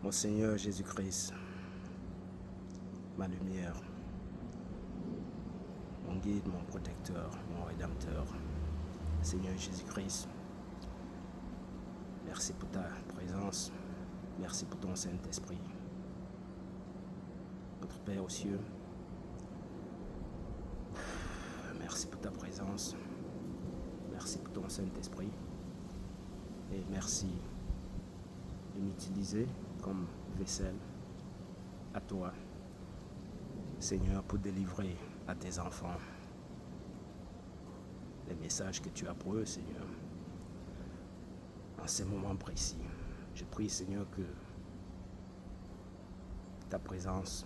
Mon Seigneur Jésus-Christ, ma lumière, mon guide, mon protecteur, mon rédempteur, Seigneur Jésus-Christ, merci pour ta présence, merci pour ton Saint-Esprit. Notre Père aux cieux, merci pour ta présence, merci pour ton Saint-Esprit et merci de m'utiliser comme vaisselle à toi, Seigneur, pour délivrer à tes enfants les messages que tu as pour eux, Seigneur, en ces moments précis. Je prie, Seigneur, que ta présence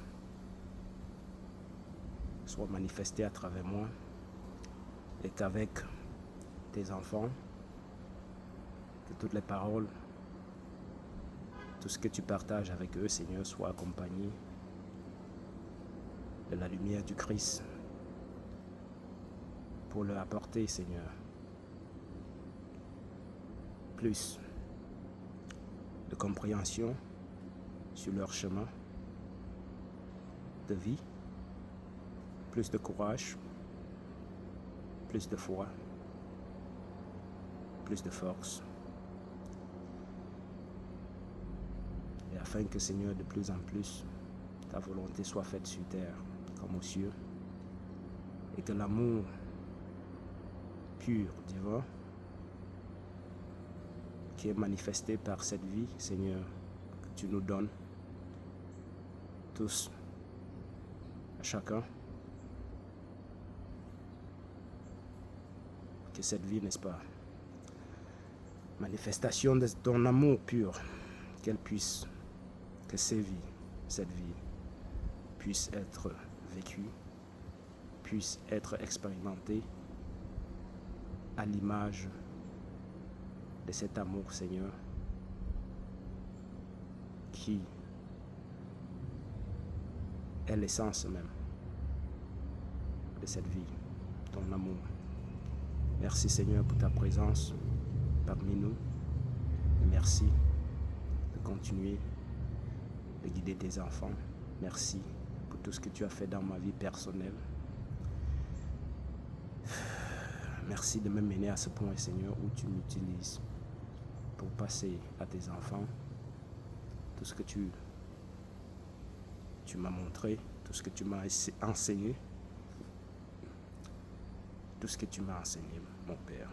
soit manifestée à travers moi et qu'avec tes enfants, que toutes les paroles, tout ce que tu partages avec eux, Seigneur, soit accompagné de la lumière du Christ pour leur apporter, Seigneur, plus de compréhension sur leur chemin de vie, plus de courage, plus de foi, plus de force. Et afin que, Seigneur, de plus en plus, ta volonté soit faite sur terre comme aux cieux, et que l'amour pur, divin, qui est manifesté par cette vie, Seigneur, que tu nous donnes tous, à chacun, que cette vie, n'est-ce pas, manifestation de ton amour pur, qu'elle puisse, que cette vie puisse être vécue, puisse être expérimentée à l'image de cet amour, Seigneur, qui est l'essence même de cette vie, ton amour. Merci, Seigneur, pour ta présence parmi nous. Et merci de continuer de guider tes enfants. Merci pour tout ce que tu as fait dans ma vie personnelle. Merci de me mener à ce point, Seigneur, où tu m'utilises pour passer à tes enfants tout ce que tu m'as montré, tout ce que tu m'as enseigné, tout ce que tu m'as enseigné, mon Père,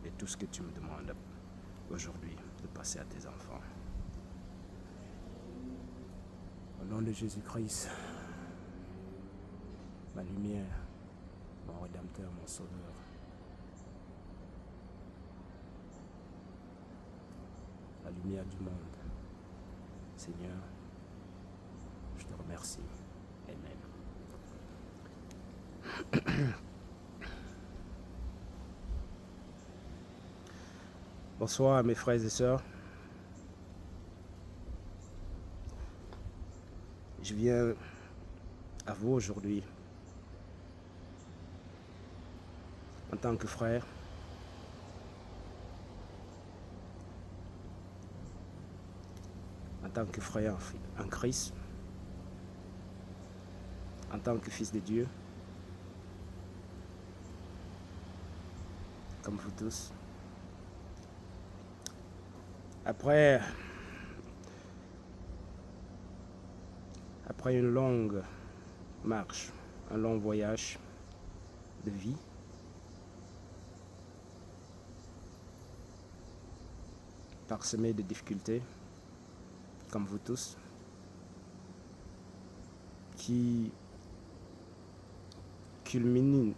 et tout ce que tu me demandes aujourd'hui de passer à tes enfants. Au nom de Jésus-Christ, ma lumière, mon Rédempteur, mon Sauveur, la lumière du monde, Seigneur, je te remercie. Amen. Bonsoir mes frères et sœurs. Je viens à vous aujourd'hui en tant que frère, en tant que frère en Christ, en tant que fils de Dieu, comme vous tous. Après une longue marche, un long voyage de vie, parsemé de difficultés, comme vous tous, qui culminent,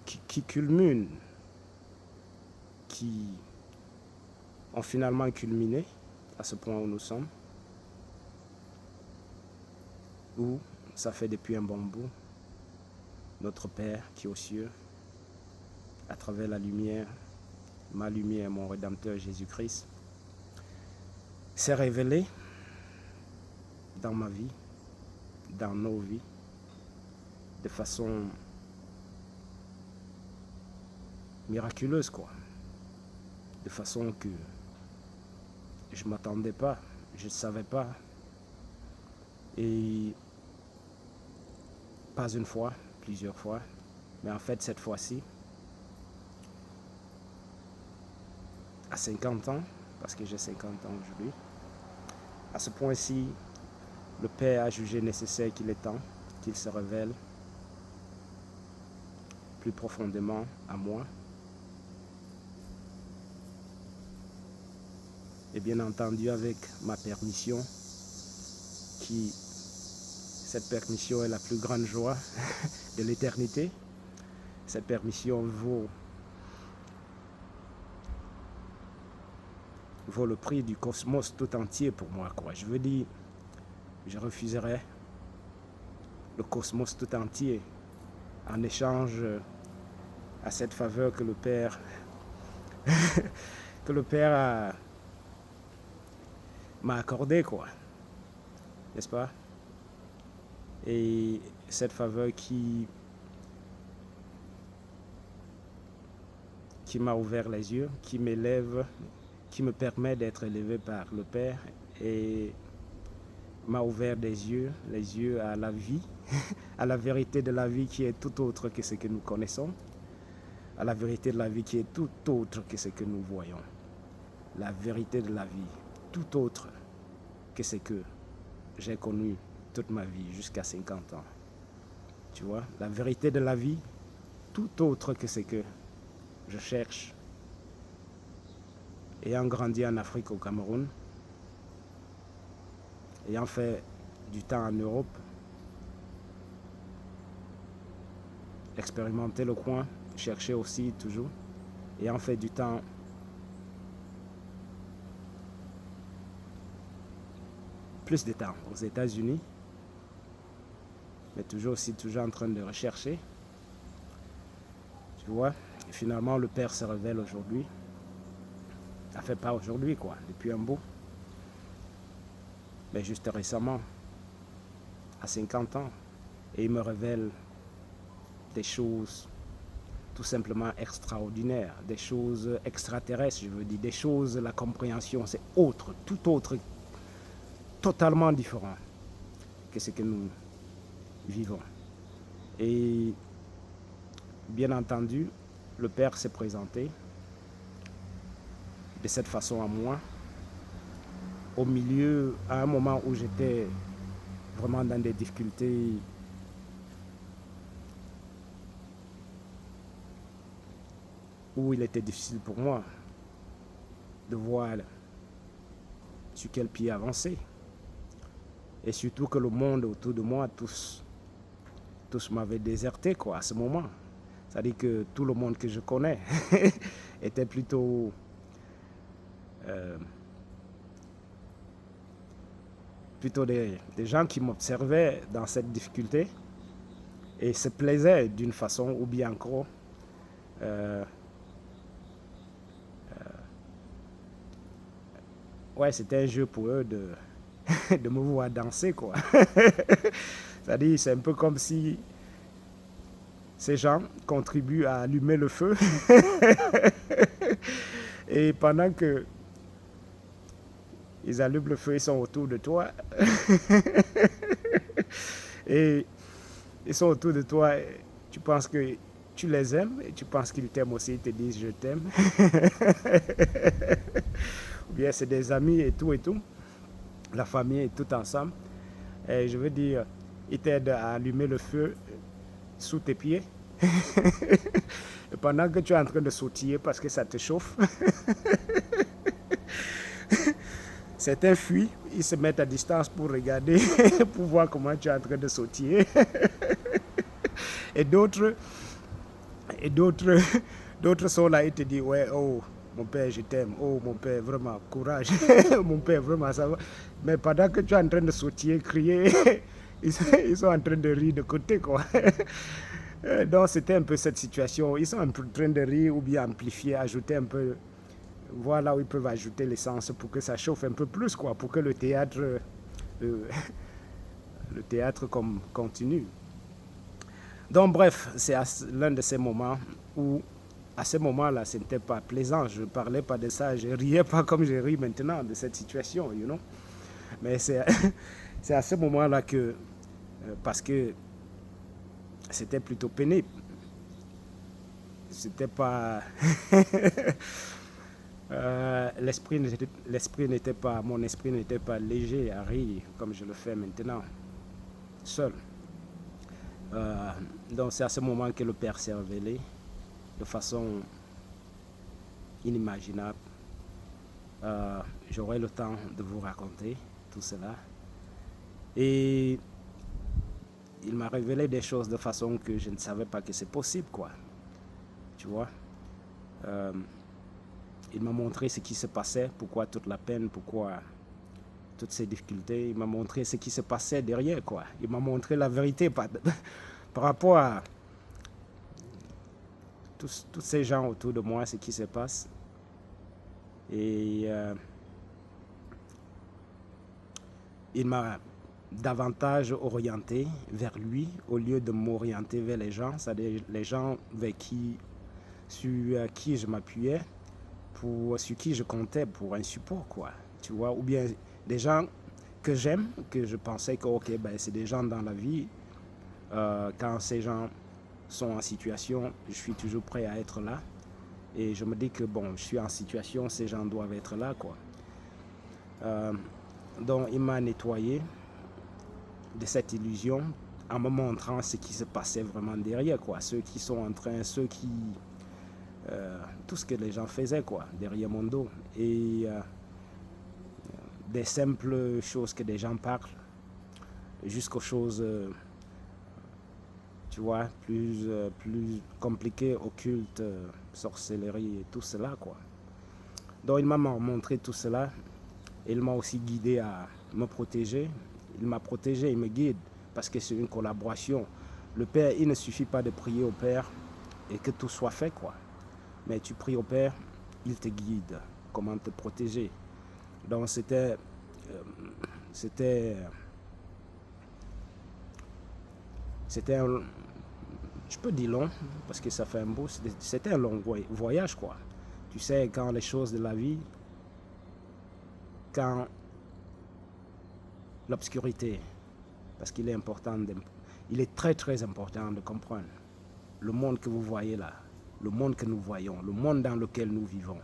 qui ont finalement culminé à ce point où nous sommes, où ça fait depuis un bon bout, notre Père qui est aux cieux, à travers la lumière, ma lumière, mon Rédempteur Jésus-Christ, s'est révélé dans ma vie, dans nos vies, de façon miraculeuse, quoi. De façon que je ne m'attendais pas, je ne savais pas Et pas une fois, plusieurs fois. Mais en fait, cette fois-ci, à 50 ans, parce que j'ai 50 ans aujourd'hui, à ce point-ci, le Père a jugé nécessaire qu'il est temps qu'il se révèle plus profondément à moi. Et bien entendu avec ma permission, cette permission est la plus grande joie de l'éternité. Cette permission vaut le prix du cosmos tout entier pour moi, quoi. Je veux dire, je refuserais le cosmos tout entier en échange à cette faveur que le Père m'a accordée, quoi. N'est-ce pas? Et cette faveur qui m'a ouvert les yeux, qui m'élève, qui me permet d'être élevé par le Père et m'a ouvert les yeux à la vie, à la vérité de la vie qui est tout autre que ce que nous connaissons, à la vérité de la vie qui est tout autre que ce que nous voyons. La vérité de la vie, tout autre que ce que j'ai connu toute ma vie jusqu'à 50 ans. Tu vois, la vérité de la vie, tout autre que ce que je cherche. Ayant grandi en Afrique, au Cameroun, ayant fait du temps en Europe, expérimenter le coin, chercher aussi toujours, ayant fait du temps plus de temps aux États-Unis, mais toujours en train de rechercher. Tu vois, et finalement le Père se révèle aujourd'hui. Enfin, pas aujourd'hui, quoi, depuis un bout. Mais juste récemment, à 50 ans, et il me révèle des choses tout simplement extraordinaires, des choses extraterrestres, je veux dire, des choses, la compréhension, c'est autre, tout autre, totalement différent que ce que nous vivons. Et bien entendu, le Père s'est présenté de cette façon à moi, au milieu, à un moment où j'étais vraiment dans des difficultés où il était difficile pour moi de voir sur quel pied avancer. Et surtout que le monde autour de moi, tous m'avaient déserté, quoi, à ce moment. C'est-à-dire que tout le monde que je connais était plutôt des gens qui m'observaient dans cette difficulté et se plaisaient d'une façon ou bien encore ouais, c'était un jeu pour eux de me voir danser, quoi. C'est-à-dire, c'est un peu comme si ces gens contribuent à allumer le feu et pendant que ils allument le feu, ils sont autour de toi et ils sont autour de toi, tu penses que tu les aimes et tu penses qu'ils t'aiment aussi, ils te disent je t'aime ou bien c'est des amis et tout, la famille est tout ensemble et je veux dire, ils t'aident à allumer le feu sous tes pieds et pendant que tu es en train de sautiller parce que ça te chauffe certains fuient, ils se mettent à distance pour regarder pour voir comment tu es en train de sautiller et d'autres sont là et te disent ouais, oh mon père je t'aime, oh mon père vraiment courage mon père vraiment ça va, mais pendant que tu es en train de sautiller, crier ils sont en train de rire de côté, quoi. Donc c'était un peu cette situation, ils sont en train de rire ou bien amplifier, ajouter un peu, voilà où ils peuvent ajouter l'essence pour que ça chauffe un peu plus, quoi, pour que le théâtre continue. Donc bref, c'est l'un de ces moments où, à ce moment-là, ce n'était pas plaisant. Je ne parlais pas de ça, je ne riais pas comme je ris maintenant de cette situation, you know. Mais c'est c'est à ce moment-là que, parce que c'était plutôt pénible. C'était pas. L'esprit n'était pas, mon esprit n'était pas léger à rire comme je le fais maintenant, seul. Euh, donc c'est à ce moment que le Père s'est révélé de façon inimaginable. J'aurai le temps de vous raconter tout cela. Et il m'a révélé des choses de façon que je ne savais pas que c'est possible, quoi. Tu vois. Euh, il m'a montré ce qui se passait, pourquoi toute la peine, pourquoi toutes ces difficultés. Il m'a montré ce qui se passait derrière, quoi. Il m'a montré la vérité par rapport à tous ces gens autour de moi, ce qui se passe. Et il m'a davantage orienté vers lui au lieu de m'orienter vers les gens, c'est-à-dire les gens sur qui je m'appuyais, sur qui je comptais pour un support, quoi. Tu vois, ou bien des gens que j'aime, que je pensais que ok, ben, c'est des gens dans la vie. Quand ces gens sont en situation, je suis toujours prêt à être là. Et je me dis que bon, je suis en situation, ces gens doivent être là, quoi. Donc il m'a nettoyé de cette illusion en me montrant ce qui se passait vraiment derrière, quoi. Ceux qui sont en train, tout ce que les gens faisaient, quoi, derrière mon dos. Et des simples choses que des gens parlent jusqu'aux choses, tu vois, plus compliquées, occultes, sorcellerie et tout cela, quoi. Donc il m'a montré tout cela. Et il m'a aussi guidé à me protéger. Il m'a protégé, il me guide, parce que c'est une collaboration. Le Père, il ne suffit pas de prier au Père et que tout soit fait, quoi. Mais tu pries au Père, il te guide, comment te protéger. Donc c'était un, je peux dire long, parce que ça fait un bout, c'était un long voyage, quoi. Tu sais, quand les choses de la vie, quand l'obscurité, parce qu'il est important, il est très très important de comprendre le monde que vous voyez là, le monde que nous voyons, le monde dans lequel nous vivons.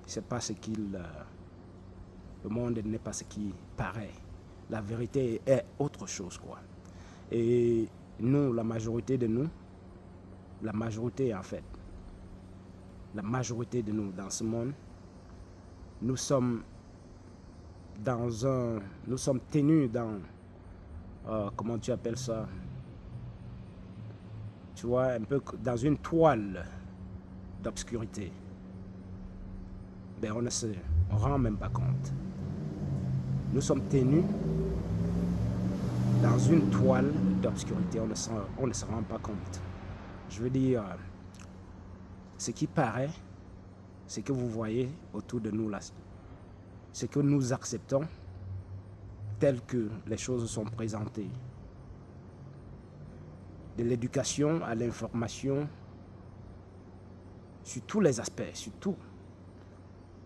C'est pas ce qu'il, le monde n'est pas ce qui paraît. La vérité est autre chose, quoi. Et nous, la majorité de nous, la majorité en fait, la majorité de nous dans ce monde, nous sommes tenus dans, comment tu appelles ça, tu vois, un peu dans une toile d'obscurité. Ben on ne se rend même pas compte. Nous sommes tenus dans une toile d'obscurité, on ne se rend pas compte. Je veux dire, ce qui paraît, ce que vous voyez autour de nous là, ce que nous acceptons tel que les choses sont présentées. De l'éducation à l'information, sur tous les aspects, sur tout.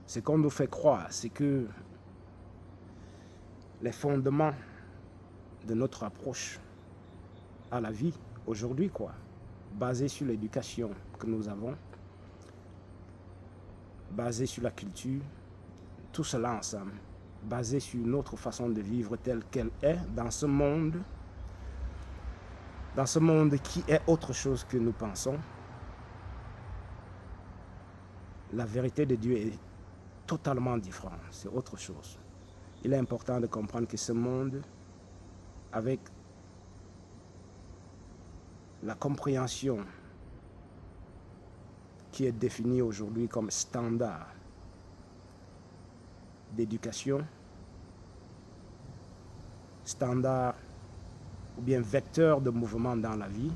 Ce qu'on nous fait croire, c'est que les fondements de notre approche à la vie aujourd'hui, quoi, basés sur l'éducation que nous avons, basés sur la culture, tout cela ensemble, basé sur notre façon de vivre telle qu'elle est dans ce monde qui est autre chose que nous pensons. La vérité de Dieu est totalement différente, c'est autre chose. Il est important de comprendre que ce monde, avec la compréhension qui est définie aujourd'hui comme standard d'éducation, standard ou bien vecteur de mouvement dans la vie,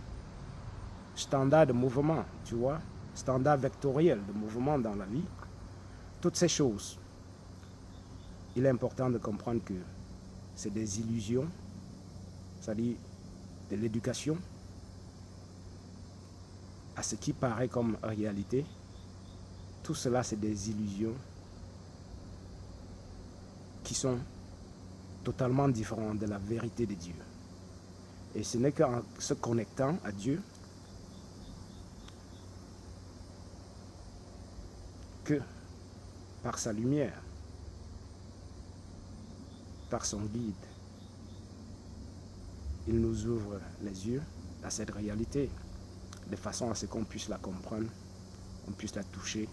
standard de mouvement, tu vois, standard vectoriel de mouvement dans la vie, toutes ces choses, il est important de comprendre que c'est des illusions, c'est-à-dire de l'éducation à ce qui paraît comme réalité. Tout cela, c'est des illusions qui sont totalement différents de la vérité de Dieu. Et ce n'est qu'en se connectant à Dieu que par sa lumière, par son guide, il nous ouvre les yeux à cette réalité, de façon à ce qu'on puisse la comprendre, on puisse la toucher,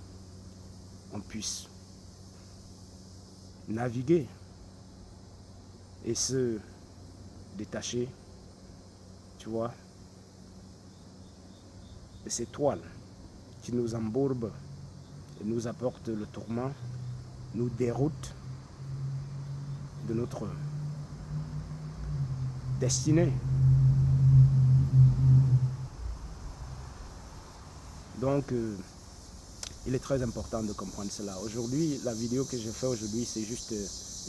on puisse naviguer et se détacher, tu vois, de ces toiles qui nous embourbent et nous apportent le tourment, nous déroutent de notre destinée. Donc, il est très important de comprendre cela. Aujourd'hui, la vidéo que je fais aujourd'hui, c'est juste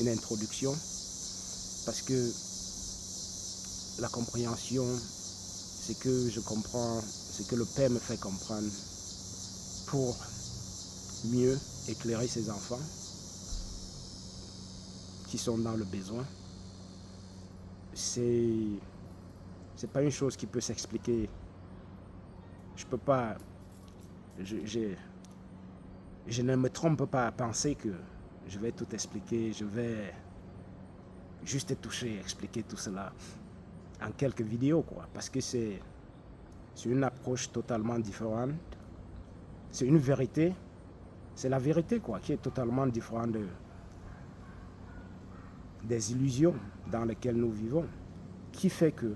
une introduction, parce que la compréhension, c'est que je comprends, c'est que le Père me fait comprendre pour mieux éclairer ses enfants qui sont dans le besoin. C'est pas une chose qui peut s'expliquer. Je peux pas, je ne me trompe pas à penser que je vais tout expliquer, je vais juste toucher, expliquer tout cela en quelques vidéos, quoi, parce que c'est une approche totalement différente. C'est une vérité, c'est la vérité, quoi, qui est totalement différente des illusions dans lesquelles nous vivons, qui fait que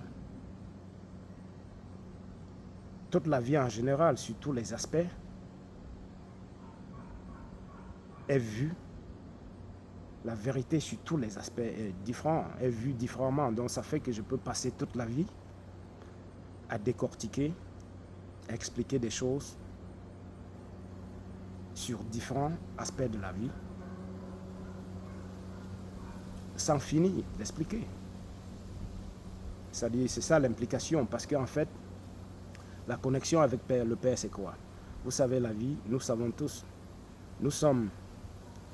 toute la vie en général, sur tous les aspects, est vue, la vérité sur tous les aspects est différente, est vue différemment. Donc ça fait que je peux passer toute la vie à décortiquer, à expliquer des choses sur différents aspects de la vie, sans finir d'expliquer. C'est-à-dire, c'est ça l'implication, parce qu'en fait, la connexion avec le Père, c'est quoi? Vous savez, la vie, nous savons tous, nous sommes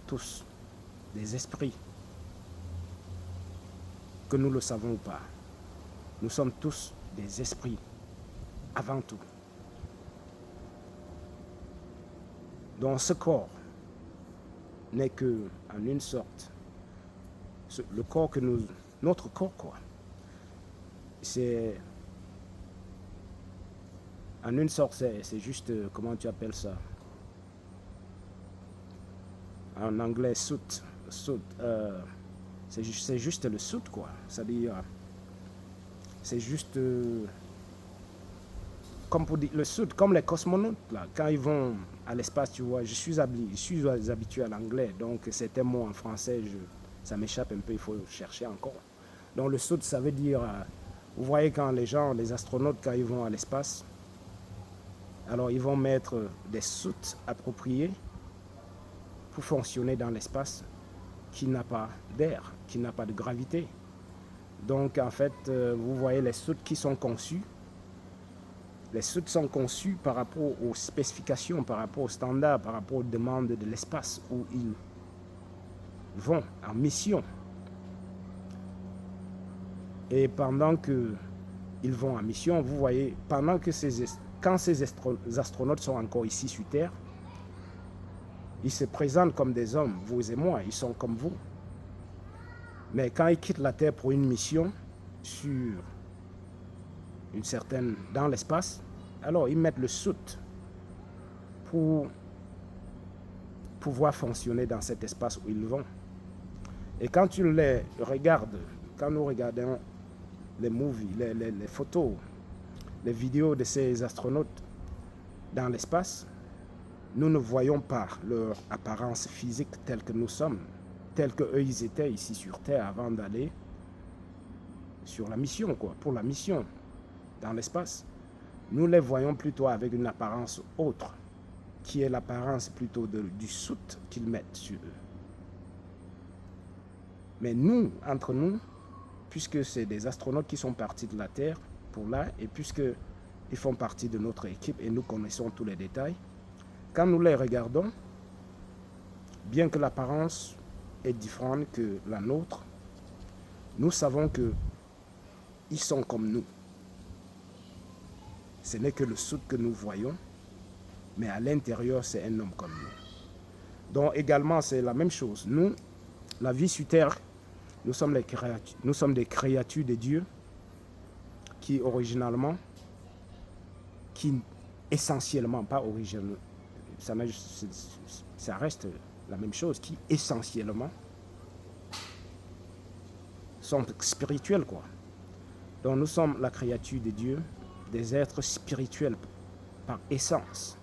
tous des esprits, que nous le savons ou pas. Nous sommes tous des esprits, avant tout. Donc ce corps n'est que en une sorte, le corps que nous, notre corps, quoi, c'est en une sorte, c'est juste, comment tu appelles ça? En anglais, suit, c'est juste le suit, quoi. C'est-à-dire, c'est juste, comme pour dire, le suit, comme les cosmonautes, là, quand ils vont à l'espace, tu vois, je suis habitué à l'anglais, donc certains mots en français, ça m'échappe un peu, il faut chercher encore. Donc le suit, ça veut dire, vous voyez quand les astronautes, quand ils vont à l'espace, alors ils vont mettre des suits appropriés pour fonctionner dans l'espace qui n'a pas d'air, qui n'a pas de gravité. Donc en fait, vous voyez les suits qui sont conçus. Les suits sont conçus par rapport aux spécifications, par rapport aux standards, par rapport aux demandes de l'espace où ils vont en mission. Et pendant qu'ils vont en mission, vous voyez, quand ces astronautes sont encore ici sur Terre, ils se présentent comme des hommes, vous et moi, ils sont comme vous. Mais quand ils quittent la Terre pour une mission dans l'espace, alors ils mettent le suit pour pouvoir fonctionner dans cet espace où ils vont. Et quand tu les regardes, quand nous regardons les movies, les photos, les vidéos de ces astronautes dans l'espace, nous ne voyons pas leur apparence physique telle que nous sommes, telle qu'eux ils étaient ici sur Terre avant d'aller sur la mission, quoi, pour la mission dans l'espace. Nous les voyons plutôt avec une apparence autre, qui est l'apparence plutôt du soute qu'ils mettent sur eux. Mais nous, entre nous, puisque c'est des astronautes qui sont partis de la Terre pour là, et puisqu'ils font partie de notre équipe et nous connaissons tous les détails, quand nous les regardons, bien que l'apparence est différente que la nôtre, nous savons qu'ils sont comme nous. Ce n'est que le soude que nous voyons, mais à l'intérieur, c'est un homme comme nous. Donc également, c'est la même chose. Nous, la vie sur terre, nous sommes des créatures de Dieu qui originalement, qui essentiellement, pas originalement, ça reste la même chose, qui essentiellement sont spirituels, quoi. Donc nous sommes la créature de Dieu, des êtres spirituels par essence.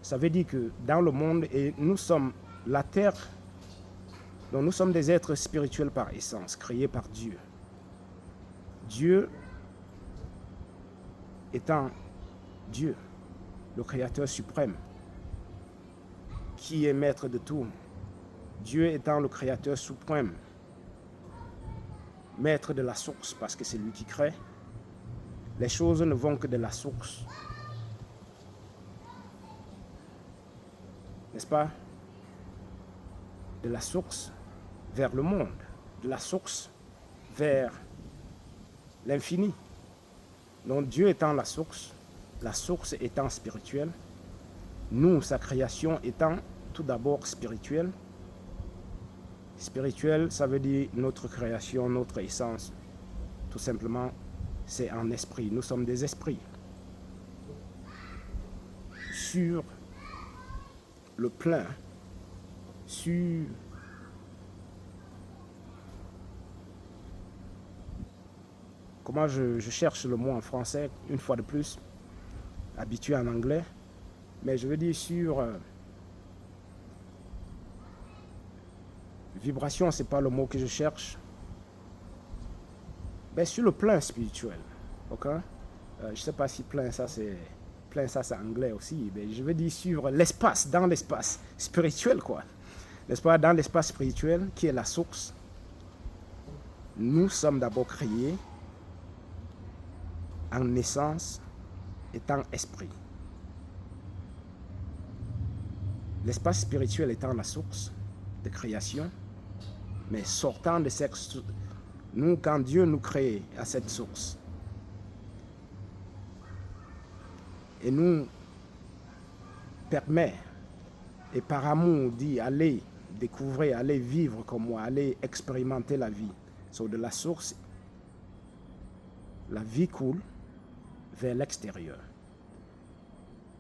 Ça veut dire que dans le monde, et nous sommes la terre, donc nous sommes des êtres spirituels par essence, créés par Dieu. Dieu étant Dieu, le Créateur suprême, qui est maître de tout. Dieu étant le Créateur suprême, maître de la source, parce que c'est lui qui crée. Les choses ne vont que de la source. N'est-ce pas? De la source vers le monde, de la source vers l'infini. Donc Dieu étant la source étant spirituelle, nous, sa création étant tout d'abord spirituelle. Spirituel, ça veut dire notre création, notre essence. Tout simplement, c'est en esprit. Nous sommes des esprits. Sur le plein, sur comment je cherche le mot en français, une fois de plus, habitué en anglais, mais je veux dire sur vibration, c'est pas le mot que je cherche. Ben, sur le plan spirituel, ok? Je sais pas si plein ça c'est anglais aussi. Ben, je veux dire sur l'espace, dans l'espace spirituel, quoi. N'est-ce pas? Dans l'espace spirituel, qui est la source, nous sommes d'abord créés en essence étant esprit. L'espace spirituel étant la source de création, mais sortant de cette source, nous, quand Dieu nous crée à cette source, et nous permet, et par amour dit, allez découvrir, allez vivre comme moi, allez expérimenter la vie. So, de la source, la vie coule vers l'extérieur.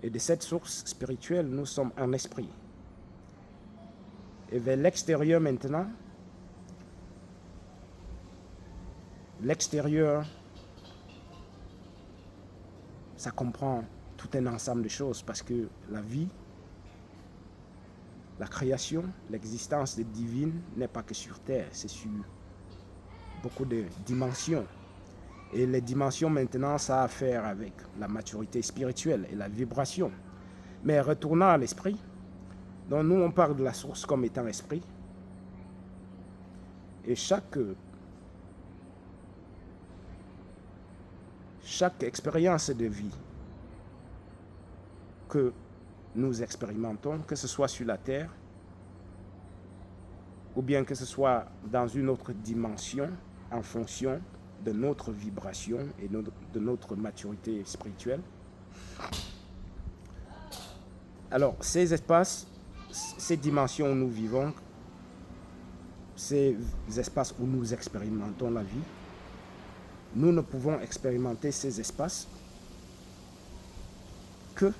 Et de cette source spirituelle, nous sommes en esprit. Et vers l'extérieur maintenant, l'extérieur, ça comprend tout un ensemble de choses parce que la vie, la création, l'existence divine n'est pas que sur terre, c'est sur beaucoup de dimensions. Et les dimensions maintenant, ça a à faire avec la maturité spirituelle et la vibration. Mais retournant à l'esprit, donc nous on parle de la source comme étant esprit. Et chaque expérience de vie que nous expérimentons, que ce soit sur la terre, ou bien que ce soit dans une autre dimension, en fonction de notre vibration et de notre maturité spirituelle. Alors, ces espaces, ces dimensions où nous vivons, ces espaces où nous expérimentons la vie, nous ne pouvons expérimenter ces espaces que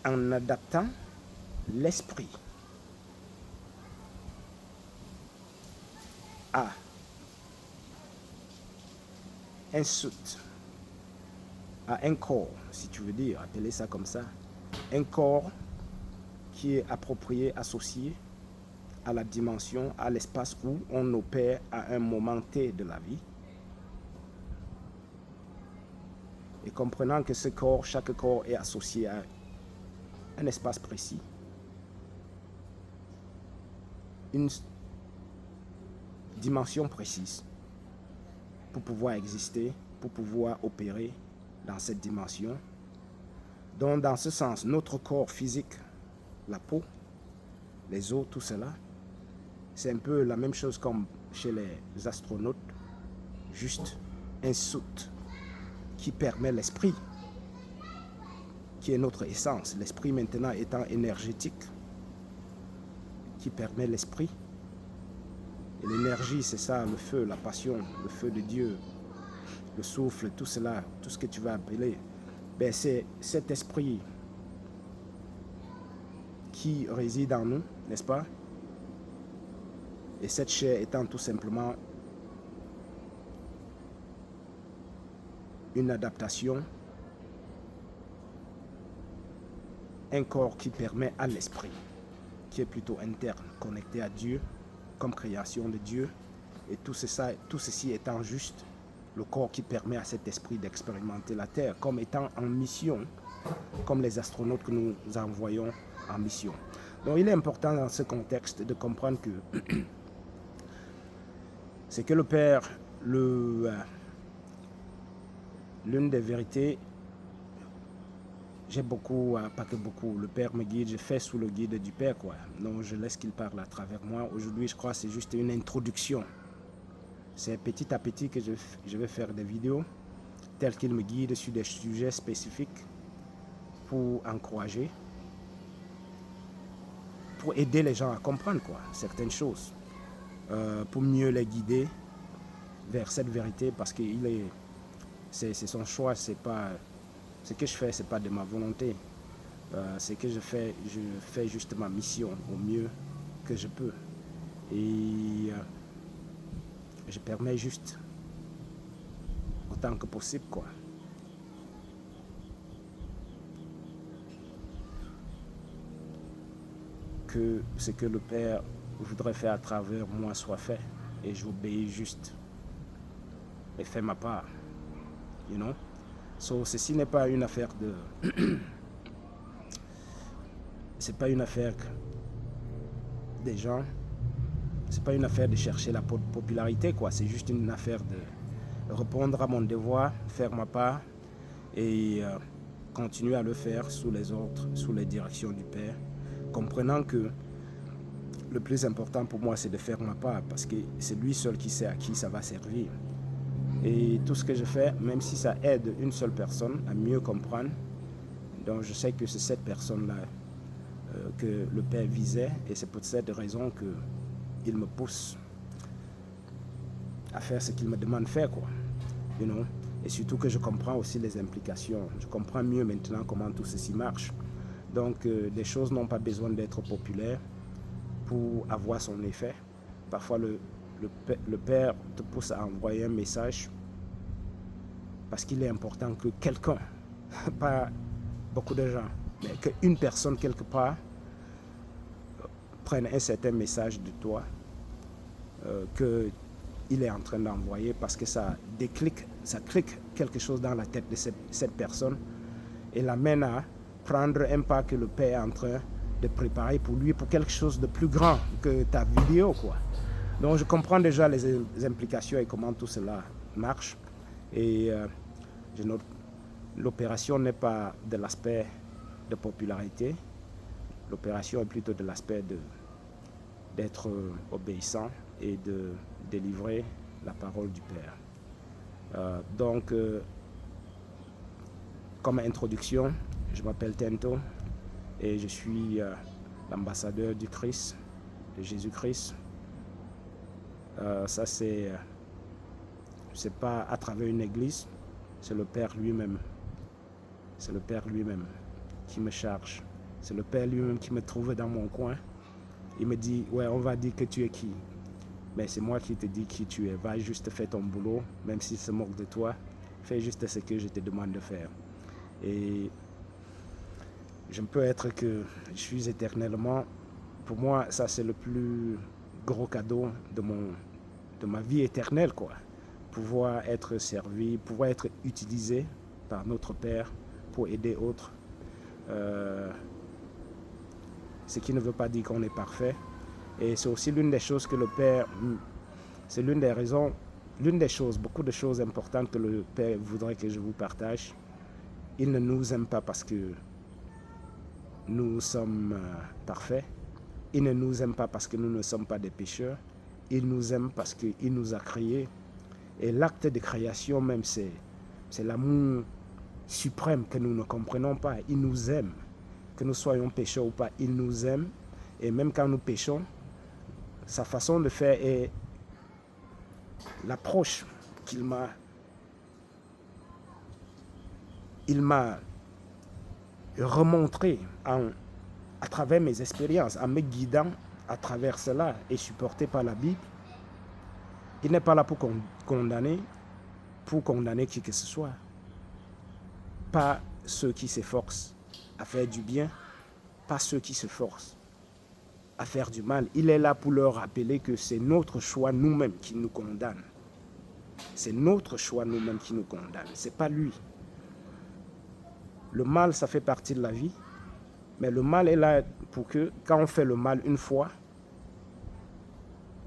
en adaptant l'esprit à un soute, à un corps, si tu veux dire, appeler ça comme ça, un corps qui est approprié, associé à la dimension, à l'espace où on opère à un moment T de la vie. Et comprenant que ce corps, chaque corps est associé à un espace précis, une dimension précise pour pouvoir exister, pour pouvoir opérer dans cette dimension. Donc, dans ce sens, notre corps physique, la peau, les eaux, tout cela. C'est un peu la même chose comme chez les astronautes, juste un soute qui permet l'esprit, qui est notre essence. L'esprit maintenant étant énergétique, qui permet l'esprit. Et l'énergie, c'est ça, le feu, la passion, le feu de Dieu, le souffle, tout cela, tout ce que tu vas appeler. Ben, c'est cet esprit qui réside en nous, n'est-ce pas? Et cette chair étant tout simplement une adaptation, un corps qui permet à l'esprit, qui est plutôt interne, connecté à Dieu, comme création de Dieu, et tout ceci étant juste le corps qui permet à cet esprit d'expérimenter la Terre, comme étant en mission, comme les astronautes que nous envoyons en mission. Donc il est important dans ce contexte de comprendre que c'est que le Père, l'une des vérités, j'ai beaucoup, pas que beaucoup, le Père me guide, je fais sous le guide du Père, quoi. Donc je laisse qu'il parle à travers moi. Aujourd'hui, je crois que c'est juste une introduction. C'est petit à petit que je vais faire des vidéos telles qu'il me guide sur des sujets spécifiques pour encourager, pour aider les gens à comprendre, quoi, certaines choses, pour mieux les guider vers cette vérité, parce que c'est son choix, c'est pas ce que je fais, c'est pas de ma volonté. Ce que je fais juste ma mission au mieux que je peux, et je permets juste autant que possible, quoi. Que ce que le Père voudrait faire à travers moi soit fait, et j'obéis juste et fais ma part, you know. So, ceci n'est pas une affaire de c'est pas une affaire des gens, c'est pas une affaire de chercher la popularité, quoi. C'est juste une affaire de répondre à mon devoir, faire ma part et continuer à le faire sous les ordres, sous les directions du Père, comprenant que le plus important pour moi, c'est de faire ma part, parce que c'est lui seul qui sait à qui ça va servir. Et tout ce que je fais, même si ça aide une seule personne à mieux comprendre, donc je sais que c'est cette personne-là que le Père visait, et c'est pour cette raison qu'il me pousse à faire ce qu'il me demande de faire, quoi. You know? Et surtout que je comprends aussi les implications. Je comprends mieux maintenant comment tout ceci marche. Donc, des choses n'ont pas besoin d'être populaires pour avoir son effet. Parfois, le Père te pousse à envoyer un message parce qu'il est important que quelqu'un, pas beaucoup de gens, mais qu'une personne quelque part prenne un certain message de toi qu'il est en train d'envoyer, parce que ça déclic, ça clique quelque chose dans la tête de cette personne et l'amène à prendre un pas que le Père est en train de préparer pour lui, pour quelque chose de plus grand que ta vidéo, quoi. Donc je comprends déjà les implications et comment tout cela marche, et l'opération n'est pas de l'aspect de popularité, l'opération est plutôt de l'aspect d'être obéissant et de délivrer la parole du Père. Donc, comme introduction, je m'appelle Tento et je suis l'ambassadeur du Christ, de Jésus-Christ. Ça, c'est pas à travers une église, c'est le Père lui-même. C'est le Père lui-même qui me charge. C'est le Père lui-même qui me trouve dans mon coin. Il me dit, ouais, on va dire que tu es qui? Mais c'est moi qui te dis qui tu es. Va juste faire ton boulot, même s'il se moque de toi. Fais juste ce que je te demande de faire. Et je ne peux être que je suis éternellement. Pour moi, ça c'est le plus gros cadeau de ma vie éternelle, quoi. Pouvoir être servi, pouvoir être utilisé par notre Père pour aider autres. Ce qui ne veut pas dire qu'on est parfait. Et c'est aussi l'une des choses que le Père, c'est l'une des raisons, l'une des choses, beaucoup de choses importantes que le Père voudrait que je vous partage. Il ne nous aime pas parce que nous sommes parfaits. il ne nous aime pas parce que nous ne sommes pas des pécheurs. Il nous aime parce qu'il nous a créés. Et l'acte de création même, c'est l'amour suprême que nous ne comprenons pas. Il nous aime. Que nous soyons pécheurs ou pas, il nous aime. Et même quand nous péchons, sa façon de faire est l'approche qu'il m'a remontré à travers mes expériences, en me guidant à travers cela et supporté par la Bible. Il n'est pas là pour condamner qui que ce soit. Pas ceux qui s'efforcent à faire du bien, pas ceux qui se forcent à faire du mal. Il est là pour leur rappeler que c'est notre choix nous-mêmes qui nous condamne. C'est notre choix nous-mêmes qui nous condamne. C'est pas lui. Le mal, ça fait partie de la vie. Mais le mal est là pour que, quand on fait le mal une fois,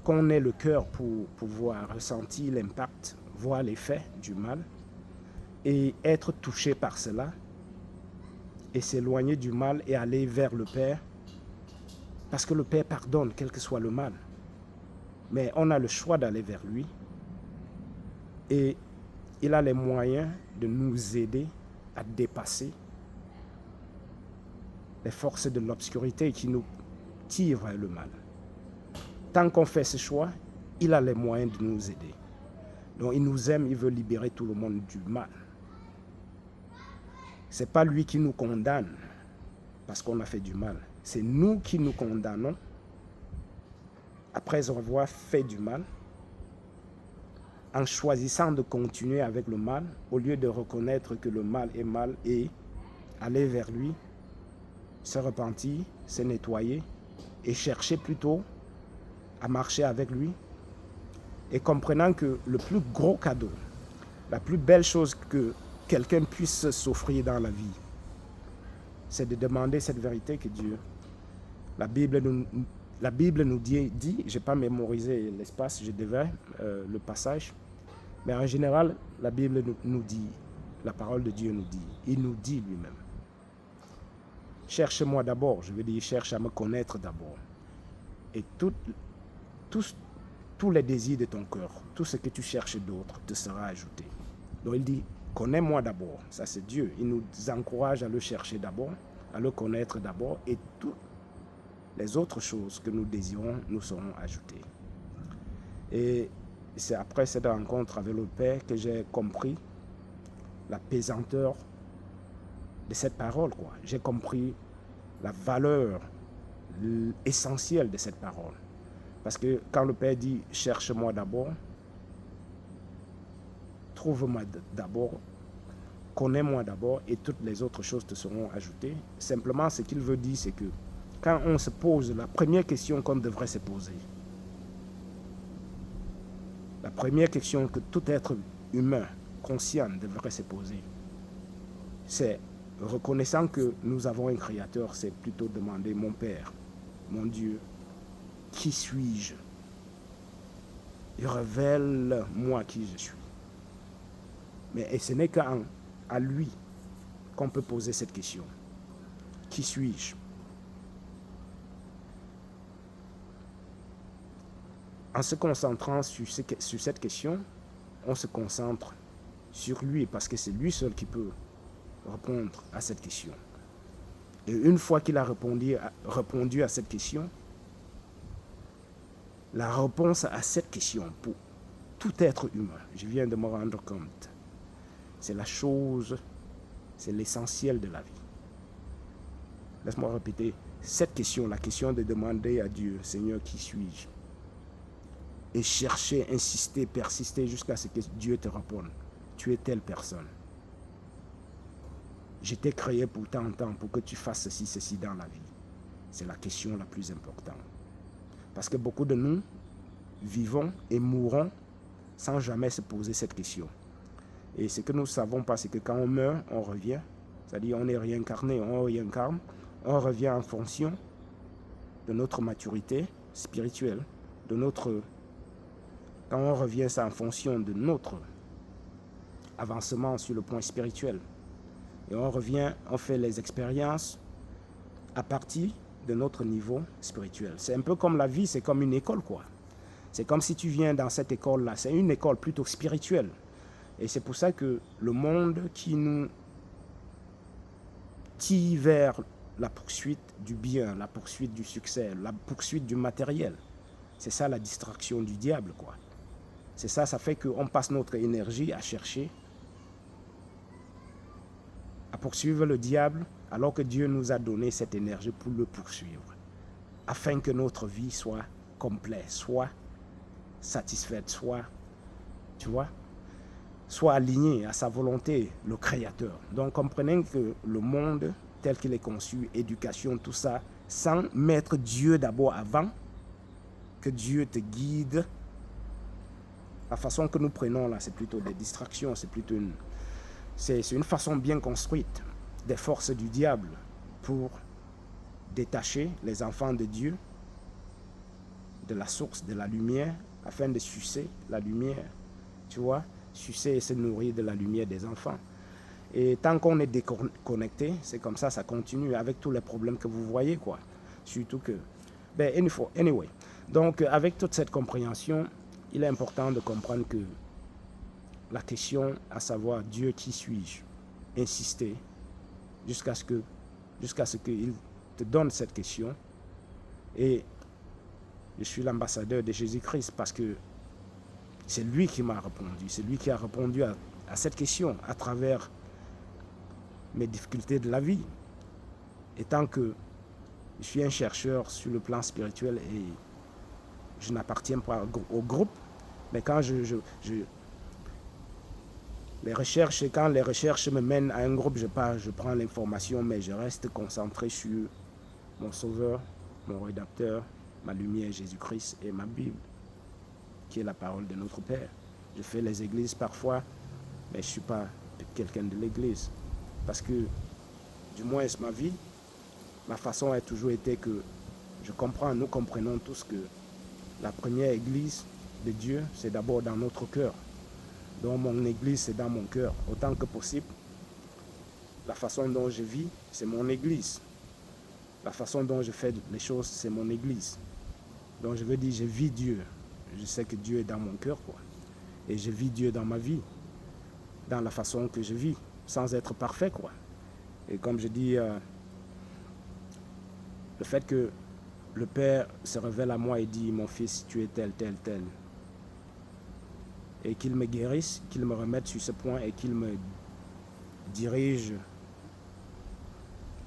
qu'on ait le cœur pour pouvoir ressentir l'impact, voir l'effet du mal et être touché par cela et s'éloigner du mal et aller vers le Père. Parce que le Père pardonne, quel que soit le mal. Mais on a le choix d'aller vers lui. Et il a les moyens de nous aider à dépasser les forces de l'obscurité qui nous tirent vers le mal. Tant qu'on fait ce choix, il a les moyens de nous aider. Donc il nous aime, il veut libérer tout le monde du mal. Ce n'est pas lui qui nous condamne parce qu'on a fait du mal. C'est nous qui nous condamnons après avoir fait du mal, en choisissant de continuer avec le mal, au lieu de reconnaître que le mal est mal et aller vers lui, se repentir, se nettoyer et chercher plutôt à marcher avec lui, et comprenant que le plus gros cadeau, la plus belle chose que quelqu'un puisse s'offrir dans la vie, c'est de demander cette vérité que Dieu. La Bible nous dit, je n'ai pas mémorisé l'espace, je devais le passage, mais en général, la Bible nous dit, la parole de Dieu nous dit, il nous dit lui-même. Cherche-moi d'abord, je veux dire, cherche à me connaître d'abord. Et tous les désirs de ton cœur, tout ce que tu cherches d'autre te sera ajouté. Donc il dit, connais-moi d'abord, ça c'est Dieu. Il nous encourage à le chercher d'abord, à le connaître d'abord, et toutes les autres choses que nous désirons nous seront ajoutées. Et c'est après cette rencontre avec le Père que j'ai compris la pesanteur de cette parole, quoi. J'ai compris la valeur essentielle de cette parole. Parce que quand le Père dit « cherche-moi d'abord », trouve-moi d'abord, connais-moi d'abord et toutes les autres choses te seront ajoutées. Simplement, ce qu'il veut dire, c'est que quand on se pose la première question qu'on devrait se poser, la première question que tout être humain conscient devrait se poser, c'est reconnaissant que nous avons un Créateur, c'est plutôt demander « Mon Père, mon Dieu, qui suis-je? Et révèle-moi qui je suis. » Mais ce n'est qu'à lui qu'on peut poser cette question. Qui suis-je? En se concentrant sur cette question, on se concentre sur lui parce que c'est lui seul qui peut répondre à cette question. Et une fois qu'il a répondu à cette question, la réponse à cette question pour tout être humain, je viens de me rendre compte, c'est la chose, c'est l'essentiel de la vie. Laisse-moi répéter cette question, la question de demander à Dieu, Seigneur, qui suis-je? Et chercher, insister, persister jusqu'à ce que Dieu te réponde. Tu es telle personne. Je t'ai créé pour tant de temps pour que tu fasses ceci dans la vie. C'est la question la plus importante. Parce que beaucoup de nous vivons et mourrons sans jamais se poser cette question. Et ce que nous ne savons pas, c'est que quand on meurt, on revient. C'est-à-dire on est réincarné, on réincarne. On revient en fonction de notre maturité spirituelle, quand on revient, c'est en fonction de notre avancement sur le point spirituel. Et on revient, on fait les expériences à partir de notre niveau spirituel. C'est un peu comme la vie, c'est comme une école, quoi. C'est comme si tu viens dans cette école-là. C'est une école plutôt spirituelle. Et c'est pour ça que le monde qui nous tire vers la poursuite du bien, la poursuite du succès, la poursuite du matériel, c'est ça la distraction du diable, quoi. C'est ça, ça fait qu'on passe notre énergie à chercher, à poursuivre le diable, alors que Dieu nous a donné cette énergie pour le poursuivre, afin que notre vie soit complète, soit satisfaite, soit, tu vois, soit alignée à sa volonté, le Créateur. Donc comprenez que le monde tel qu'il est conçu, éducation, tout ça, sans mettre Dieu d'abord avant, que Dieu te guide. La façon que nous prenons là, c'est plutôt des distractions, c'est plutôt c'est une façon bien construite des forces du diable pour détacher les enfants de Dieu de la source, de la lumière, afin de sucer la lumière, tu vois, sucer et se nourrir de la lumière des enfants. Et tant qu'on est déconnecté, c'est comme ça continue avec tous les problèmes que vous voyez, quoi. Surtout que, anyway. Donc, avec toute cette compréhension, il est important de comprendre que la question, à savoir Dieu, qui suis-je, insister jusqu'à ce qu'il te donne cette question. Et je suis l'ambassadeur de Jésus-Christ parce que c'est lui qui m'a répondu. C'est lui qui a répondu à cette question à travers mes difficultés de la vie. Et tant que je suis un chercheur sur le plan spirituel et je n'appartiens pas au groupe, mais quand quand les recherches me mènent à un groupe, je prends l'information, mais je reste concentré sur mon Sauveur, mon Rédempteur, ma lumière, Jésus-Christ et ma Bible, qui est la parole de notre Père. Je fais les églises parfois, mais je ne suis pas quelqu'un de l'église. Parce que, du moins, ma vie, ma façon a toujours été que nous comprenons tous que la première église de Dieu, c'est d'abord dans notre cœur. Donc mon église, c'est dans mon cœur. Autant que possible, la façon dont je vis, c'est mon église. La façon dont je fais les choses, c'est mon église. Donc je veux dire, je vis Dieu. Je sais que Dieu est dans mon cœur, quoi. Et je vis Dieu dans ma vie, dans la façon que je vis, sans être parfait, quoi. Et comme je dis, le fait que le Père se révèle à moi et dit, mon fils, tu es tel, tel, tel. Et qu'il me guérisse, qu'il me remette sur ce point et qu'il me dirige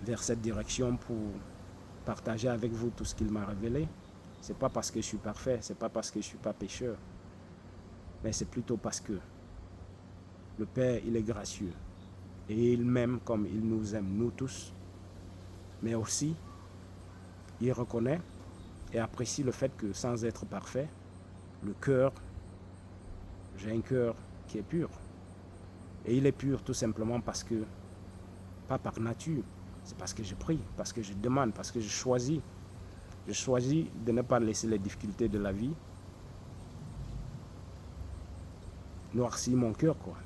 vers cette direction pour partager avec vous tout ce qu'il m'a révélé. C'est pas parce que je suis parfait, c'est pas parce que je suis pas pécheur, mais c'est plutôt parce que le Père, il est gracieux et il m'aime comme il nous aime, nous tous, mais aussi il reconnaît et apprécie le fait que sans être parfait, le cœur, j'ai un cœur qui est pur. Et il est pur tout simplement parce que, pas par nature, c'est parce que je prie, parce que je demande, parce que je choisis. Je choisis de ne pas laisser les difficultés de la vie noircir mon cœur, quoi.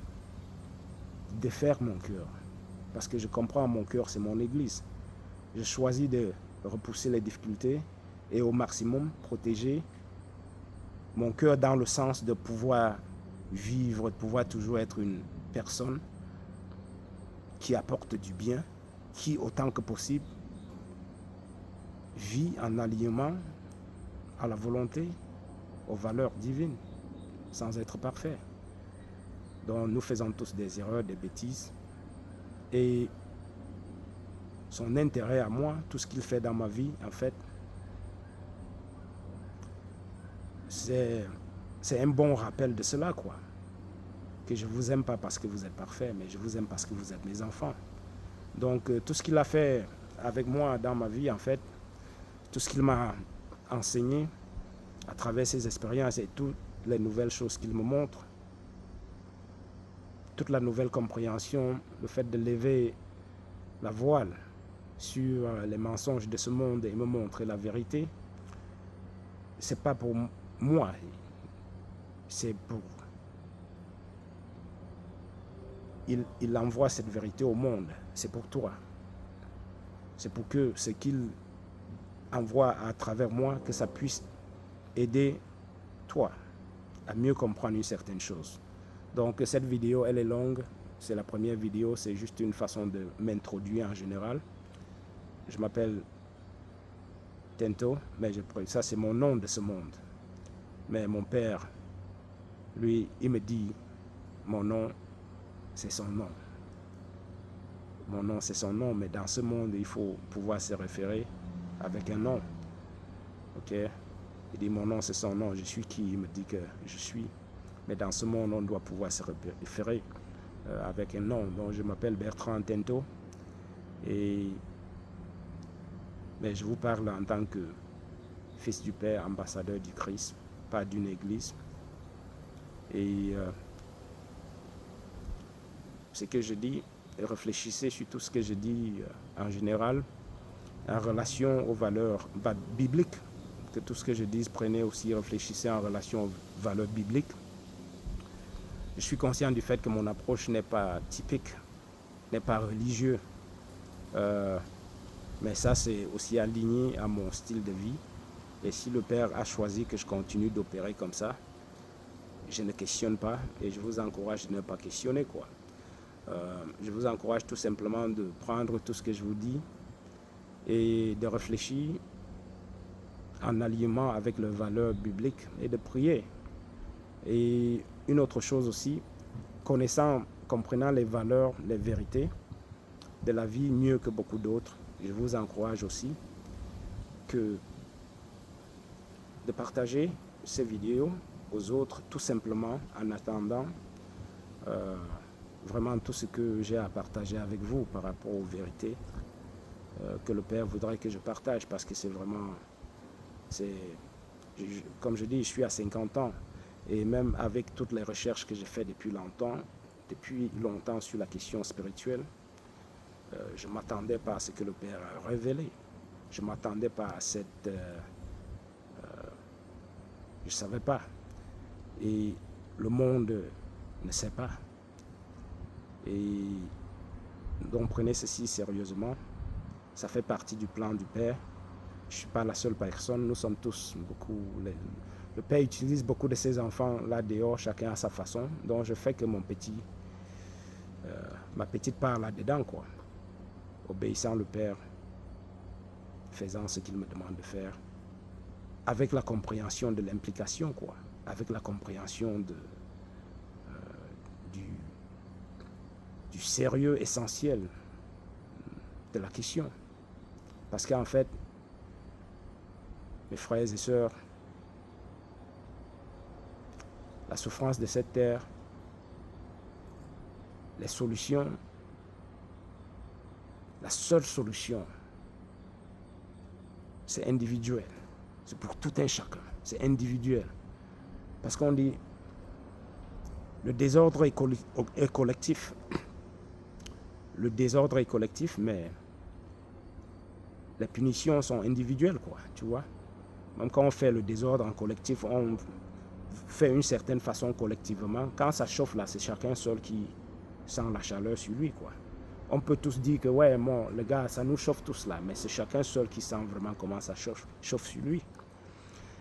Défaire mon cœur. Parce que je comprends, mon cœur, c'est mon église. Je choisis de repousser les difficultés et au maximum protéger mon cœur dans le sens de pouvoir vivre, de pouvoir toujours être une personne qui apporte du bien, qui autant que possible vit en alignement à la volonté, aux valeurs divines, sans être parfait. Donc nous faisons tous des erreurs, des bêtises. Et son intérêt à moi, tout ce qu'il fait dans ma vie, en fait, c'est un bon rappel de cela, quoi. Que je ne vous aime pas parce que vous êtes parfait, mais je vous aime parce que vous êtes mes enfants. Donc tout ce qu'il a fait avec moi dans ma vie, en fait, tout ce qu'il m'a enseigné à travers ses expériences et toutes les nouvelles choses qu'il me montre, toute la nouvelle compréhension, le fait de lever la voile sur les mensonges de ce monde et me montrer la vérité, c'est pas pour moi, c'est pour... Il envoie cette vérité au monde, c'est pour toi. C'est pour que ce qu'il envoie à travers moi, que ça puisse aider toi à mieux comprendre une certaine chose. Donc cette vidéo, elle est longue. C'est la première vidéo, c'est juste une façon de m'introduire en général. Je m'appelle Tento, mais ça c'est mon nom de ce monde. Mais mon père, lui, il me dit, mon nom, c'est son nom. Mon nom, c'est son nom, mais dans ce monde, il faut pouvoir se référer avec un nom. Ok? Il dit, mon nom, c'est son nom. Je suis qui? Il me dit que je suis. Mais dans ce monde, on doit pouvoir se référer avec un nom. Donc, je m'appelle Bertrand Tento. Mais je vous parle en tant que fils du Père, ambassadeur du Christ, pas d'une église. Et ce que je dis, réfléchissez sur tout ce que je dis en général, en relation aux valeurs bibliques, que tout ce que je dis, prenez aussi, réfléchissez en relation aux valeurs bibliques. Je suis conscient du fait que mon approche n'est pas typique, n'est pas religieux, mais ça c'est aussi aligné à mon style de vie. Et si le Père a choisi que je continue d'opérer comme ça, je ne questionne pas et je vous encourage de ne pas questionner, quoi. Je vous encourage tout simplement de prendre tout ce que je vous dis et de réfléchir en alignement avec les valeurs bibliques et de prier. Et une autre chose aussi, comprenant les valeurs, les vérités de la vie mieux que beaucoup d'autres, je vous encourage aussi de partager ces vidéos aux autres tout simplement en attendant vraiment tout ce que j'ai à partager avec vous par rapport aux vérités que le Père voudrait que je partage, parce que c'est vraiment, comme je dis, je suis à 50 ans et même avec toutes les recherches que j'ai faites depuis longtemps sur la question spirituelle, je ne m'attendais pas à ce que le Père a révélé. Je ne m'attendais pas à cette... je ne savais pas. Et le monde ne sait pas. Et donc prenez ceci sérieusement. Ça fait partie du plan du Père. Je ne suis pas la seule personne. Nous sommes tous beaucoup... Le Père utilise beaucoup de ses enfants là dehors, chacun à sa façon. Donc je fais que ma petite part là-dedans, quoi. Obéissant le Père, faisant ce qu'il me demande de faire, avec la compréhension de l'implication, quoi. Avec la compréhension du sérieux essentiel de la question. Parce qu'en fait, mes frères et sœurs, la souffrance de cette terre, les solutions, la seule solution, c'est individuel. C'est pour tout un chacun. C'est individuel. Parce qu'on dit, le désordre est collectif. Le désordre est collectif, mais les punitions sont individuelles, quoi, tu vois. Même quand on fait le désordre en collectif, on fait une certaine façon collectivement. Quand ça chauffe là, c'est chacun seul qui sent la chaleur sur lui, quoi. On peut tous dire que ouais, bon, les gars, ça nous chauffe tous là, mais c'est chacun seul qui sent vraiment comment ça chauffe sur lui.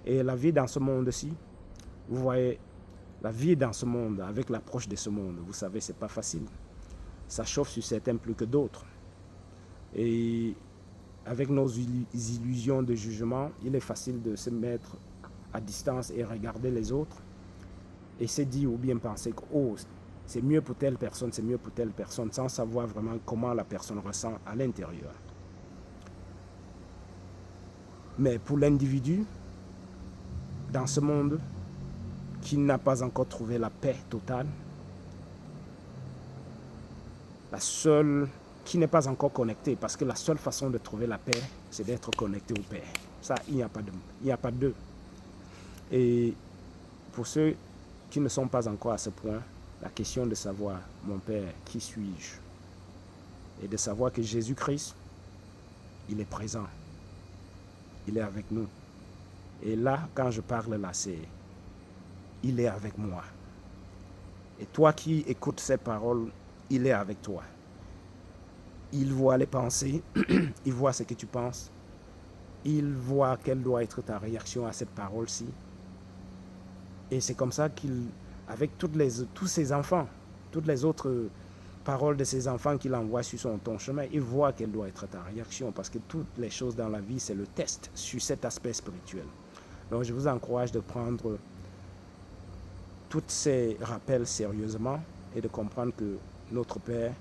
Et la vie dans ce monde-ci, vous voyez, la vie dans ce monde, avec l'approche de ce monde, vous savez, c'est pas facile. Ça chauffe sur certains plus que d'autres. Et avec nos illusions de jugement, il est facile de se mettre à distance et regarder les autres et se dire ou bien penser que oh, c'est mieux pour telle personne, c'est mieux pour telle personne, sans savoir vraiment comment la personne ressent à l'intérieur. Mais pour l'individu, dans ce monde qui n'a pas encore trouvé la paix totale, qui n'est pas encore connecté, parce que la seule façon de trouver la paix, c'est d'être connecté au Père. Ça, il n'y a pas de deux. Et pour ceux qui ne sont pas encore à ce point, la question de savoir, mon Père, qui suis-je? Et de savoir que Jésus-Christ, il est présent. Il est avec nous. Et là, quand je parle là, c'est il est avec moi. Et toi qui écoutes ces paroles, il est avec toi. Il voit les pensées, il voit ce que tu penses. il voit quelle doit être ta réaction à cette parole-ci. Et c'est comme ça qu'il, avec tous ses enfants, toutes les autres paroles de ses enfants qu'il envoie sur ton chemin, il voit quelle doit être ta réaction, parce que toutes les choses dans la vie, c'est le test sur cet aspect spirituel. Donc je vous encourage de prendre tous ces rappels sérieusement et de comprendre que notre Père,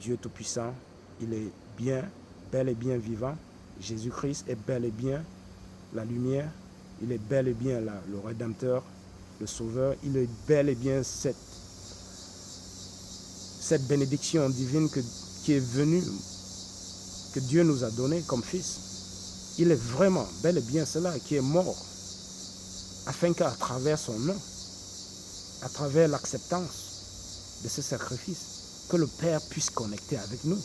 Dieu Tout-Puissant, il est bien, bel et bien vivant. Jésus-Christ est bel et bien la lumière. Il est bel et bien le Rédempteur, le Sauveur. Il est bel et bien cette bénédiction divine qui est venue, que Dieu nous a donnée comme Fils. Il est vraiment bel et bien cela qui est mort, afin qu'à travers son nom, à travers l'acceptance de ce sacrifice, que le Père puisse connecter avec nous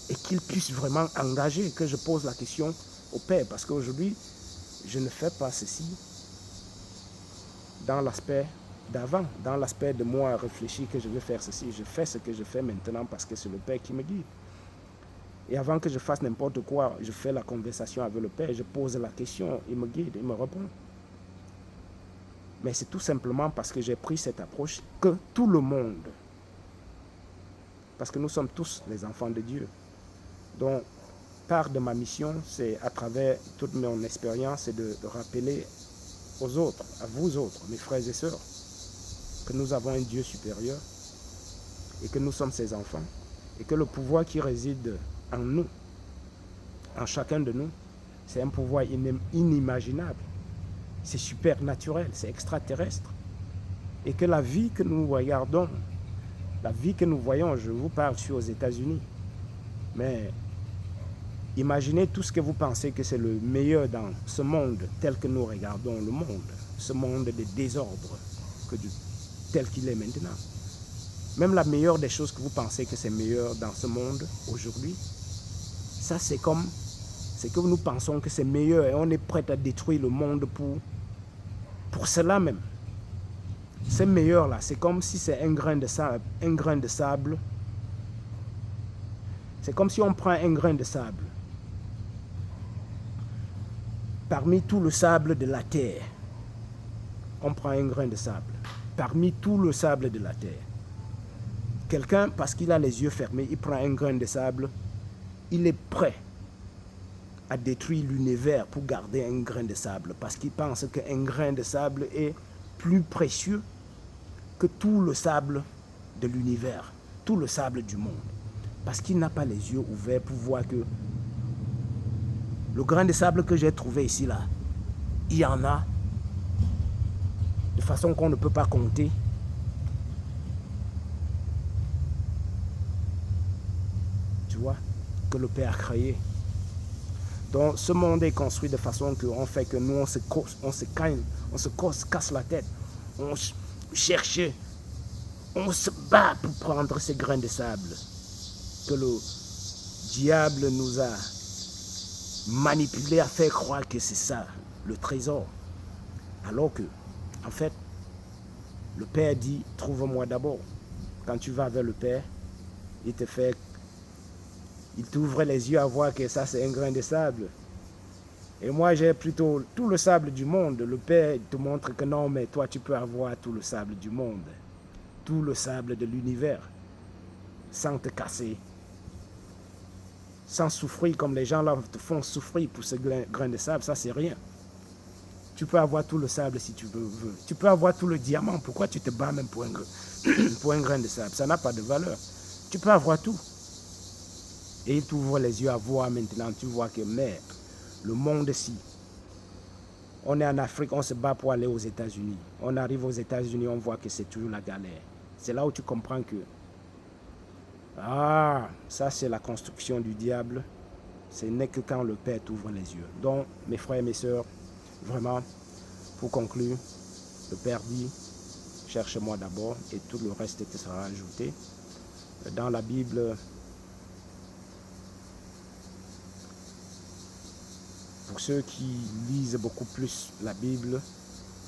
et qu'il puisse vraiment engager, que je pose la question au Père, parce qu'aujourd'hui, je ne fais pas ceci dans l'aspect d'avant, dans l'aspect de moi réfléchir que je vais faire ceci. Je fais ce que je fais maintenant parce que c'est le Père qui me guide. Et avant que je fasse n'importe quoi, je fais la conversation avec le Père, je pose la question, il me guide, il me répond. Mais c'est tout simplement parce que j'ai pris cette approche que tout le monde, parce que nous sommes tous les enfants de Dieu. Donc, part de ma mission, c'est à travers toute mon expérience, c'est de rappeler aux autres, à vous autres, mes frères et sœurs, que nous avons un Dieu supérieur et que nous sommes ses enfants et que le pouvoir qui réside en nous, en chacun de nous, c'est un pouvoir inimaginable, c'est supernaturel, c'est extraterrestre. Et que la vie que nous regardons, la vie que nous voyons, je vous parle, je suis aux États-Unis, mais imaginez tout ce que vous pensez que c'est le meilleur dans ce monde tel que nous regardons le monde, ce monde de désordre tel qu'il est maintenant. Même la meilleure des choses que vous pensez que c'est meilleur dans ce monde aujourd'hui, ça c'est que nous pensons que c'est meilleur et on est prêt à détruire le monde pour cela même. C'est meilleur là, c'est comme si c'est un grain de sable. C'est comme si on prend un grain de sable parmi tout le sable de la terre. On prend un grain de sable parmi tout le sable de la terre. Quelqu'un, parce qu'il a les yeux fermés, il prend un grain de sable, il est prêt à détruire l'univers pour garder un grain de sable, parce qu'il pense qu'un grain de sable est plus précieux que tout le sable de l'univers, tout le sable du monde. Parce qu'il n'a pas les yeux ouverts pour voir que le grain de sable que j'ai trouvé ici, là, il y en a de façon qu'on ne peut pas compter. Tu vois, que le Père a créé. Donc ce monde est construit de façon qu'on fait que nous, on se casse la tête, on cherche, on se bat pour prendre ces grains de sable que le diable nous a manipulés à faire croire que c'est ça, le trésor. Alors que, en fait, le Père dit, trouve-moi d'abord. Quand tu vas vers le Père, il t'ouvre les yeux à voir que ça c'est un grain de sable. Et moi j'ai plutôt tout le sable du monde. Le Père te montre que non, mais toi tu peux avoir tout le sable du monde, tout le sable de l'univers, sans te casser, sans souffrir comme les gens là te font souffrir pour ce grain de sable. Ça c'est rien. Tu peux avoir tout le sable si tu veux. Tu peux avoir tout le diamant. Pourquoi tu te bats même pour un grain de sable? Ça n'a pas de valeur. Tu peux avoir tout. Et il t'ouvre les yeux à voir maintenant. Tu vois que, mais le monde-ci, on est en Afrique, on se bat pour aller aux États-Unis. On arrive aux États-Unis, on voit que c'est toujours la galère. C'est là où tu comprends que, ça c'est la construction du diable. Ce n'est que quand le Père t'ouvre les yeux. Donc, mes frères et mes sœurs, vraiment, pour conclure, le Père dit, cherche-moi d'abord et tout le reste te sera ajouté. Dans la Bible, pour ceux qui lisent beaucoup plus la Bible,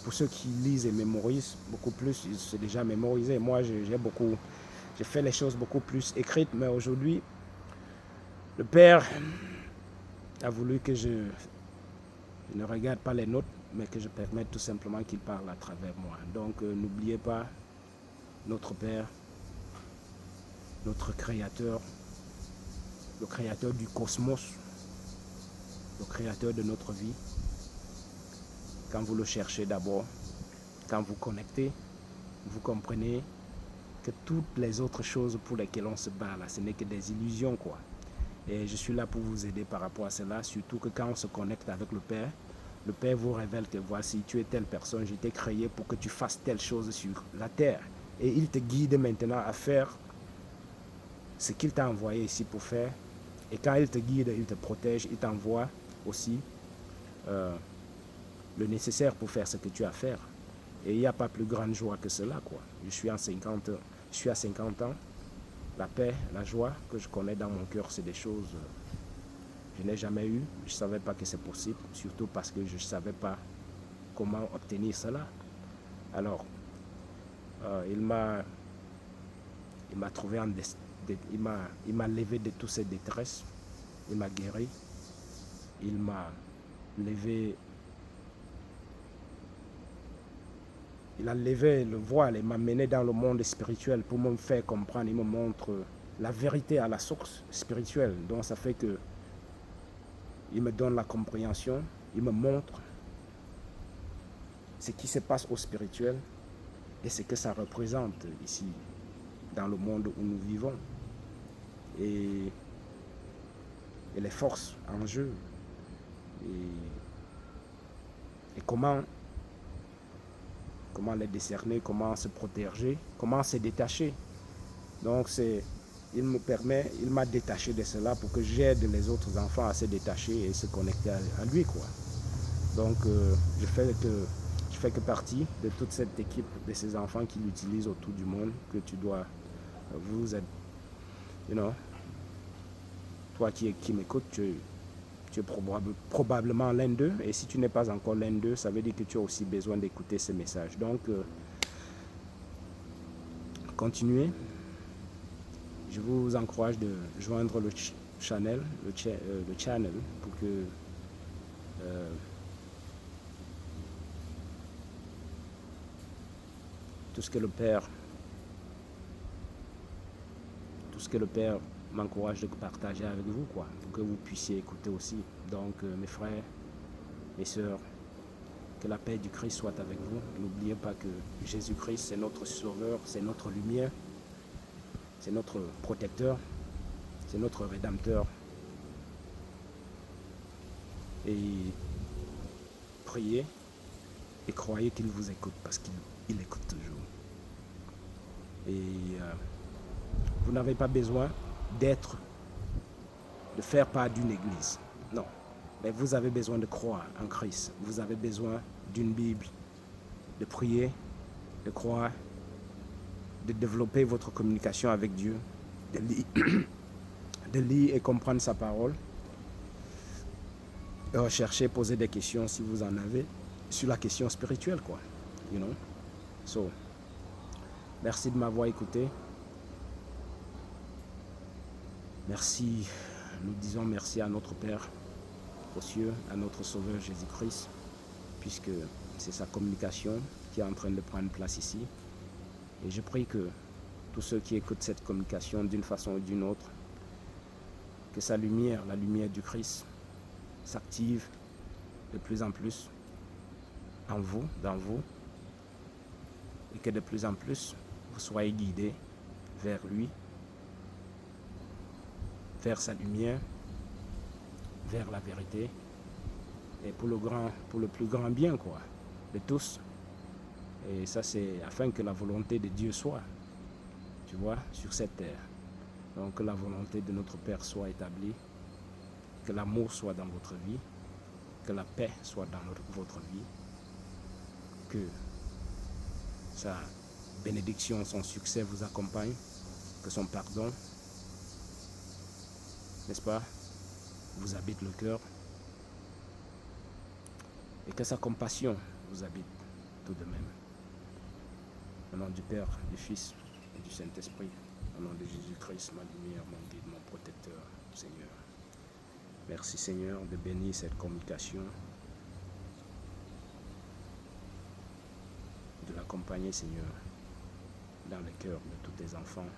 pour ceux qui lisent et mémorisent beaucoup plus, c'est déjà mémorisé. Moi, j'ai fait les choses beaucoup plus écrites, mais aujourd'hui, le Père a voulu que je ne regarde pas les notes, mais que je permette tout simplement qu'il parle à travers moi. Donc n'oubliez pas notre Père, notre Créateur, le Créateur du cosmos, le Créateur de notre vie. Quand vous le cherchez d'abord, quand vous connectez, vous comprenez que toutes les autres choses pour lesquelles on se bat là, ce n'est que des illusions quoi. Et je suis là pour vous aider par rapport à cela, surtout que quand on se connecte avec le Père vous révèle que voici, tu es telle personne, je t'ai créé pour que tu fasses telle chose sur la terre. Et il te guide maintenant à faire ce qu'il t'a envoyé ici pour faire. Et quand il te guide, il te protège, il t'envoie aussi le nécessaire pour faire ce que tu as à faire. Et il n'y a pas plus grande joie que cela, quoi. Je suis à 50 ans. La paix, la joie que je connais dans mon cœur, c'est des choses que je n'ai jamais eues. Je ne savais pas que c'est possible, surtout parce que je ne savais pas comment obtenir cela. Alors, il m'a trouvé il m'a levé de toutes ces détresses. Il m'a guéri. Il m'a levé. Il a levé le voile et m'a mené dans le monde spirituel pour me faire comprendre. Il me montre la vérité à la source spirituelle. Donc ça fait que il me donne la compréhension. Il me montre ce qui se passe au spirituel et ce que ça représente ici, dans le monde où nous vivons. Et les forces en jeu. Et comment les décerner, comment se protéger, comment se détacher. Donc il m'a détaché de cela pour que j'aide les autres enfants à se détacher et se connecter à lui, quoi. Donc je fais que partie de toute cette équipe de ces enfants qui l'utilisent autour du monde, que tu dois vous aider. Toi qui m'écoutes, tu es probablement l'un d'eux. Et si tu n'es pas encore l'un d'eux, ça veut dire que tu as aussi besoin d'écouter ce message. Donc, continuez. Je vous encourage de joindre le channel pour que tout ce que le Père m'encourage de partager avec vous, quoi, pour que vous puissiez écouter aussi. Donc, mes frères, mes sœurs, que la paix du Christ soit avec vous. N'oubliez pas que Jésus-Christ, c'est notre sauveur, c'est notre lumière, c'est notre protecteur, c'est notre rédempteur. Et priez et croyez qu'il vous écoute, parce qu'il écoute toujours. Et vous n'avez pas besoin de faire part d'une église. Non. Mais vous avez besoin de croire en Christ. Vous avez besoin d'une Bible, de prier, de croire, de développer votre communication avec Dieu, de lire et comprendre sa parole, de rechercher, poser des questions si vous en avez, sur la question spirituelle, quoi. So, merci de m'avoir écouté. Merci, nous disons merci à notre Père aux cieux, à notre Sauveur Jésus-Christ, puisque c'est sa communication qui est en train de prendre place ici. Et je prie que tous ceux qui écoutent cette communication d'une façon ou d'une autre, que sa lumière, la lumière du Christ, s'active de plus en plus en vous, dans vous, et que de plus en plus vous soyez guidés vers lui, vers sa lumière, vers la vérité, et pour le plus grand bien, quoi, de tous. Et ça, c'est afin que la volonté de Dieu soit, tu vois, sur cette terre. Donc que la volonté de notre Père soit établie, que l'amour soit dans votre vie, que la paix soit dans votre vie, que sa bénédiction, son succès vous accompagne, que son pardon, n'est-ce pas, vous habite le cœur, et que sa compassion vous habite tout de même. Au nom du Père, du Fils et du Saint-Esprit, au nom de Jésus-Christ, ma lumière, mon guide, mon protecteur, Seigneur. Merci Seigneur de bénir cette communication, de l'accompagner Seigneur dans le cœur de tous tes enfants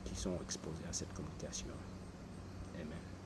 qui sont exposés à cette communication. Amen.